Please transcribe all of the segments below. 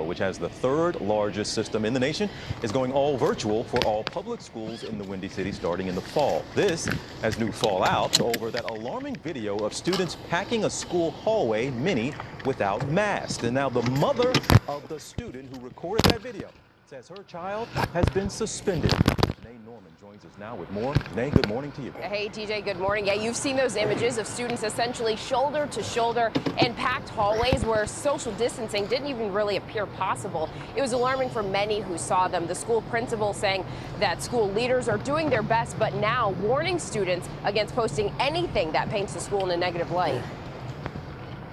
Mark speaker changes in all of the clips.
Speaker 1: which has the third largest system in the nation, is going all virtual for all public schools in the Windy City starting in the fall. This as new fallout over that alarming video of students packing a school hallway, many without masks. And now the mother of the student who recorded that video says her child has been suspended. Janae Norman joins us now with more. Janae, good morning to you.
Speaker 2: Hey, TJ, good morning. Yeah, you've seen those images of students essentially shoulder to shoulder in packed hallways where social distancing didn't even really appear possible. It was alarming for many who saw them. The school principal saying that school leaders are doing their best, but now warning students against posting anything that paints the school in a negative light.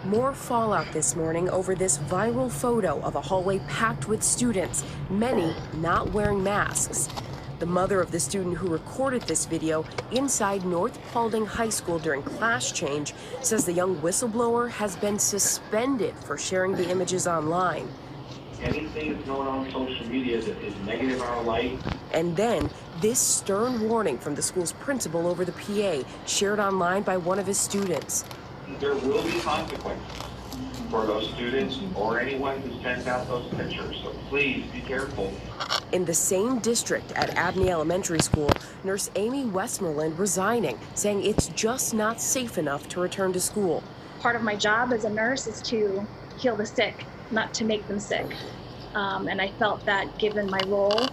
Speaker 3: More fallout this morning over this viral photo of a hallway packed with students, many not wearing masks. The mother of the student who recorded this video inside North Paulding High School during class change says the young whistleblower has been suspended for sharing the images online.
Speaker 4: Anything that's going on social media that is negative in our light.
Speaker 3: And then this stern warning from the school's principal over the PA shared online by one of his students.
Speaker 4: There will be consequences for those students or anyone who sends out those pictures, so please be careful.
Speaker 3: In the same district at Abney Elementary School, nurse Amy Westmoreland resigning, saying it's just not safe enough to return to school.
Speaker 5: Part of my job as a nurse is to heal the sick, not to make them sick. And I felt that given my role,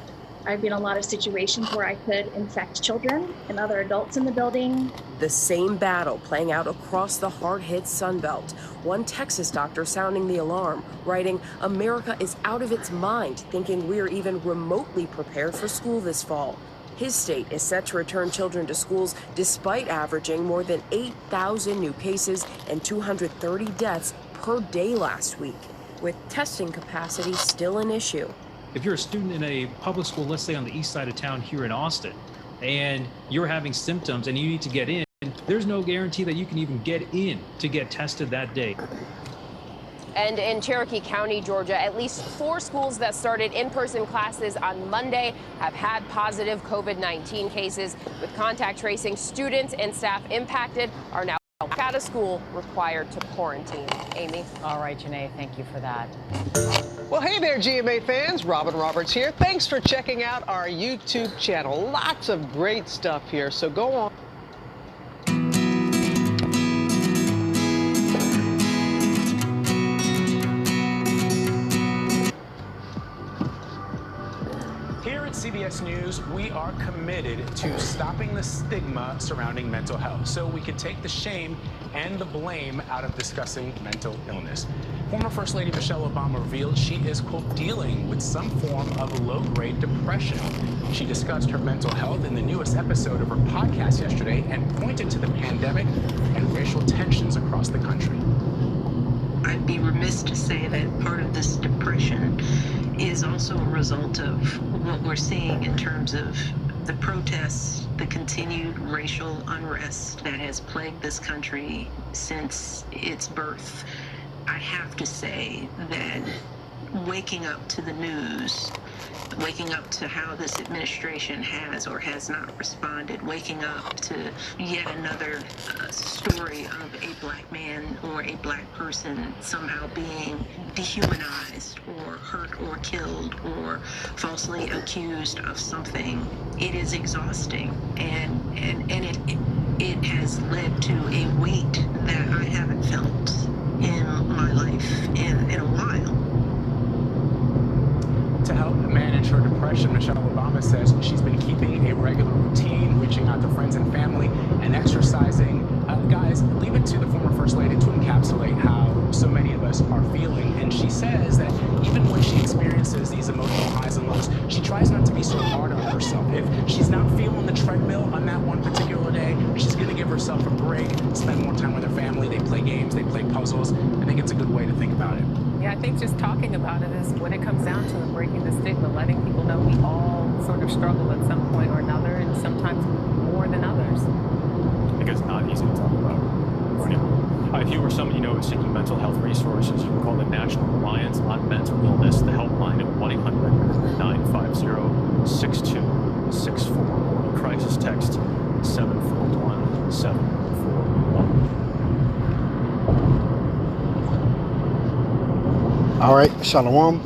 Speaker 5: I've been in a lot of situations where I could infect children and other adults in the building.
Speaker 3: The same battle playing out across the hard-hit Sun Belt. One Texas doctor sounding the alarm, writing, "America is out of its mind, thinking we're even remotely prepared for school this fall." His state is set to return children to schools despite averaging more than 8,000 new cases and 230 deaths per day last week, with testing capacity still an issue.
Speaker 6: If you're a student in a public school, let's say on the east side of town here in Austin, and you're having symptoms and you need to get in, there's no guarantee that you can even get in to get tested that day.
Speaker 2: And in Cherokee County, Georgia, at least 4 schools that started in-person classes on Monday have had positive COVID-19 cases. With contact tracing, students and staff impacted are now out of school, required to quarantine. Amy?
Speaker 7: All right, Janae, thank you for that.
Speaker 8: Well, hey there, GMA fans. Robin Roberts here. Thanks for checking out our YouTube channel. Lots of great stuff here, so go on.
Speaker 9: Here at CBS News, we are committed to stopping the stigma surrounding mental health so we can take the shame and the blame out of discussing mental illness. Former First Lady Michelle Obama revealed she is, quote, dealing with some form of low-grade depression. She discussed her mental health in the newest episode of her podcast yesterday and pointed to the pandemic and racial tensions across the country.
Speaker 10: I'd be remiss to say that part of this depression is also a result of what we're seeing in terms of the protests, the continued racial unrest that has plagued this country since its birth. I have to say that waking up to the news, waking up to how this administration has or has not responded, waking up to yet another story of a black man or a black person somehow being dehumanized or hurt or killed or falsely accused of something, it is exhausting, and it has led to a weight that I haven't felt in my life in a while.
Speaker 9: To help manage her depression, Michelle Obama says she's been keeping a regular routine, reaching out to friends and family, and exercising. Guys, leave it to the former First Lady to encapsulate how so many of us are feeling. And she says that even when she experiences these emotional highs and lows, she tries not to be so hard on herself. If she's not feeling the treadmill on that one particular day, she's going to give herself a break, spend more time with her family. They play games, they play puzzles. I think it's a good way to think about it.
Speaker 7: Yeah, I think just talking about it is when it comes down to it, breaking the stigma, letting people know we all sort of struggle at some point or another, and sometimes more than others.
Speaker 11: I think it's not easy to talk about for anyone. If you or someone you know is seeking mental health resources, you can call the National Alliance on Mental Illness, the helpline at 1-800-950-6264, or crisis text 741-741.
Speaker 12: All right, Shalom.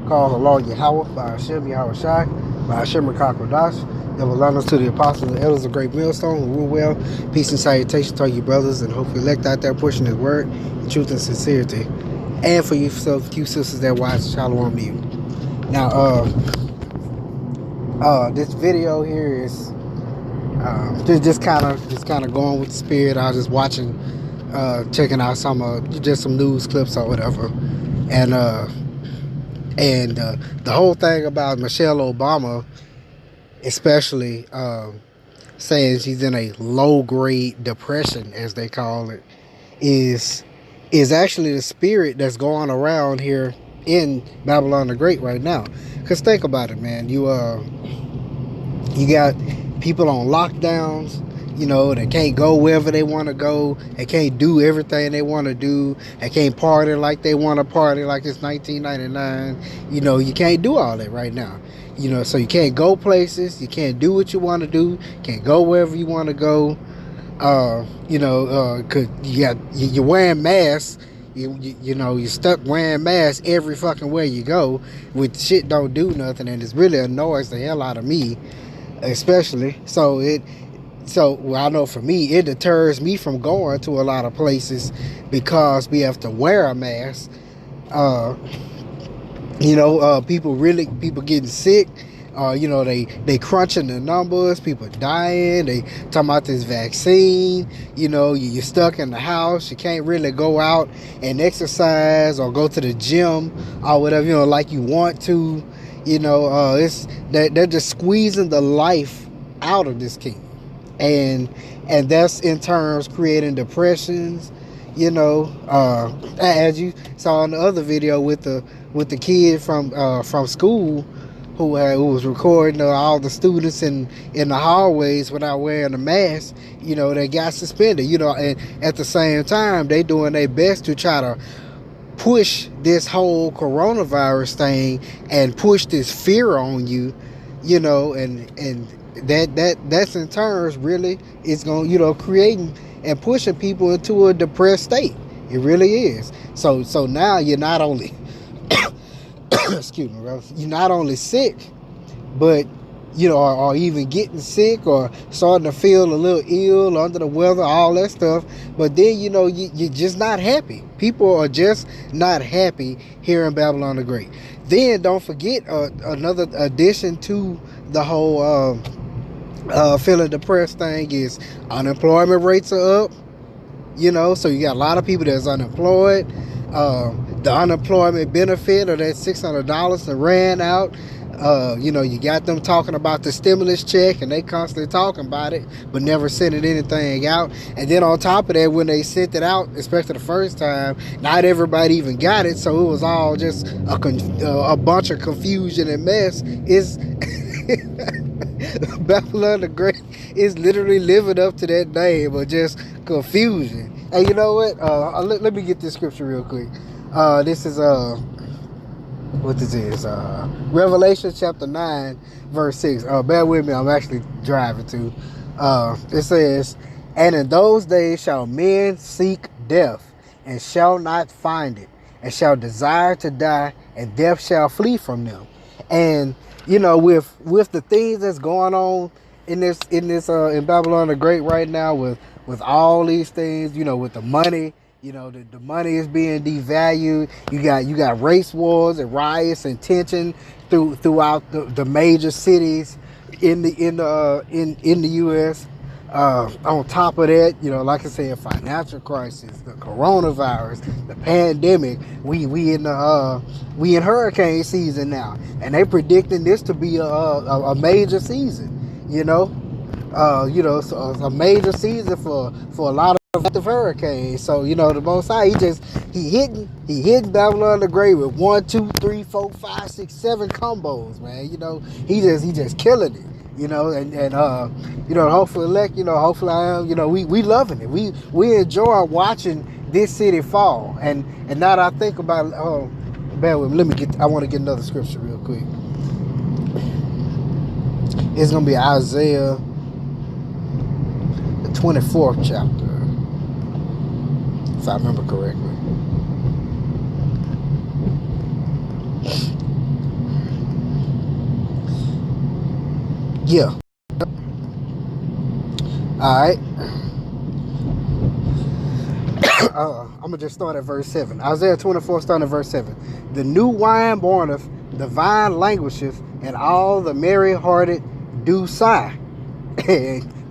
Speaker 12: called Allah Yahweh by Hashem Yahweh Shai by Hashem Rakak Radash. That will learn us to the apostles and elders of Great Millstone who rule well. Peace and salutations to all you brothers and hopefully elect out there pushing his word in truth and sincerity. And for you sisters that watch, shalom to you. Now, this video here is just kind of going with the spirit. I was just watching, checking out some news clips or whatever, and the whole thing about Michelle Obama, especially saying she's in a low-grade depression, as they call it, is actually the spirit that's going around here in Babylon the Great right now. Because think about it, man. You got people on lockdowns. You know, they can't go wherever they want to go. They can't do everything they want to do. They can't party like they want to party like it's 1999. You know, you can't do all that right now. You know, so you can't go places. You can't do what you want to do. Can't go wherever you want to go. You know, cause you're wearing masks. You know, you're stuck wearing masks every fucking where you go. With shit don't do nothing, and it really annoys the hell out of me, especially. So I know for me, it deters me from going to a lot of places because we have to wear a mask. You know, people getting sick. You know, they crunching the numbers, people dying, they talking about this vaccine. You know, you're stuck in the house, you can't really go out and exercise or go to the gym or whatever, you know, like you want to. You know, they're just squeezing the life out of this kingdom. And that's in turns creating depressions, you know, as you saw in the other video with the kid from school who was recording all the students in the hallways without wearing a mask. You know, they got suspended, you know, and at the same time they doing their best to try to push this whole coronavirus thing and push this fear on you, you know, and that's in turns really is going, you know, creating and pushing people into a depressed state. It really is. So now you're not only excuse me, bro, you're not only sick, but you know, or even getting sick or starting to feel a little ill, under the weather, all that stuff. But then, you know, you're just not happy. People are just not happy here in Babylon the Great. Then don't forget another addition to the whole feeling depressed thing is unemployment rates are up. You know, so you got a lot of people that's unemployed. The unemployment benefit or that $600 that ran out. You know, you got them talking about the stimulus check and they constantly talking about it but never sending anything out. And then on top of that, when they sent it out, especially the first time, not everybody even got it, so it was all just a bunch of confusion and mess. Is Babylon the Great is literally living up to that name of just confusion. And you know what, let me get this scripture real quick. This is what this is, Revelation chapter 9 verse 6. Bear with me, I'm actually driving to. It says, and in those days shall men seek death and shall not find it, and shall desire to die, and death shall flee from them. And you know, with the things that's going on in Babylon the Great right now, with all these things, you know, with the money. You know, the money is being devalued. You got race wars and riots and tension throughout the major cities in the U.S. On top of that, you know, like I said, financial crisis, the coronavirus, the pandemic. We in hurricane season now, and they predicting this to be a major season. You know, so a major season for a lot of hurricanes. So you know, the Most High, he hitting Babylon the Great with 1, 2, 3, 4, 5, 6, 7 combos, man. You know, he just killing it. You know, and you know, hopefully I am. You know, we loving it. We enjoy watching this city fall. And now that I think about it, bear with me. I want to get another scripture real quick. It's gonna be Isaiah, the 24th chapter, if I remember correctly. Yeah. Alright. I'm going to just start at verse 7. Isaiah 24, starting at verse 7. The new wine mourneth, the vine languisheth, and all the merry-hearted do sigh.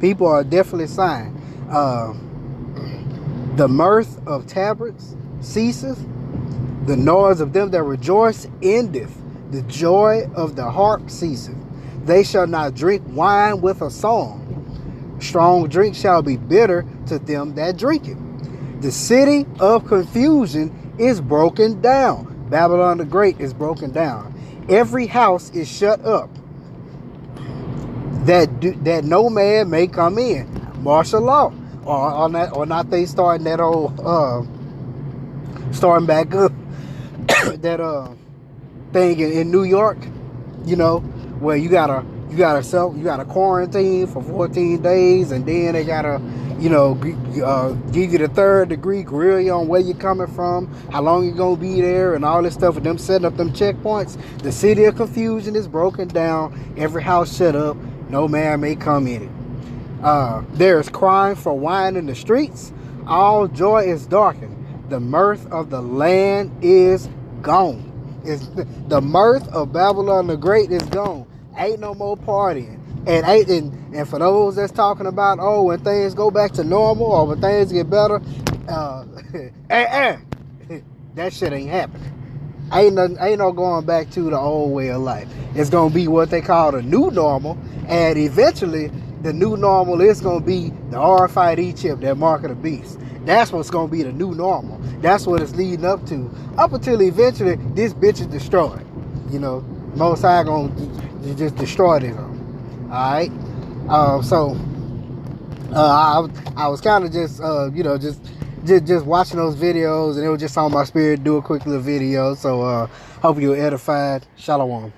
Speaker 12: People are definitely sighing. The mirth of tabrets ceaseth, the noise of them that rejoice endeth, the joy of the harp ceaseth. They shall not drink wine with a song. Strong drink shall be bitter to them that drink it. The city of confusion is broken down. Babylon the Great is broken down. Every house is shut up, that no man may come in. Martial law, or not they starting that old starting back up that thing in New York, you know, where you gotta quarantine for 14 days, and then they gotta, you know, give you the 3rd degree, grill you on where you're coming from, how long you're gonna be there, and all this stuff, and them setting up them checkpoints. The city of confusion is broken down. Every house shut up. No man may come in it. There is crying for wine in the streets. All joy is darkened. The mirth of the land is gone. The mirth of Babylon the Great is gone. Ain't no more partying. And for those that's talking about, oh, when things go back to normal or when things get better, that shit ain't happening. Ain't no going back to the old way of life. It's gonna be what they call the new normal, and eventually the new normal is gonna be the RFID chip, that mark of the beast. That's what's gonna be the new normal. That's what it's leading up to. Up until eventually this bitch is destroyed. You know, Most High gonna just destroy this. Alright? So I was kind of just just watching those videos, and it was just on my spirit to do a quick little video. So hope you're edified. Shalom.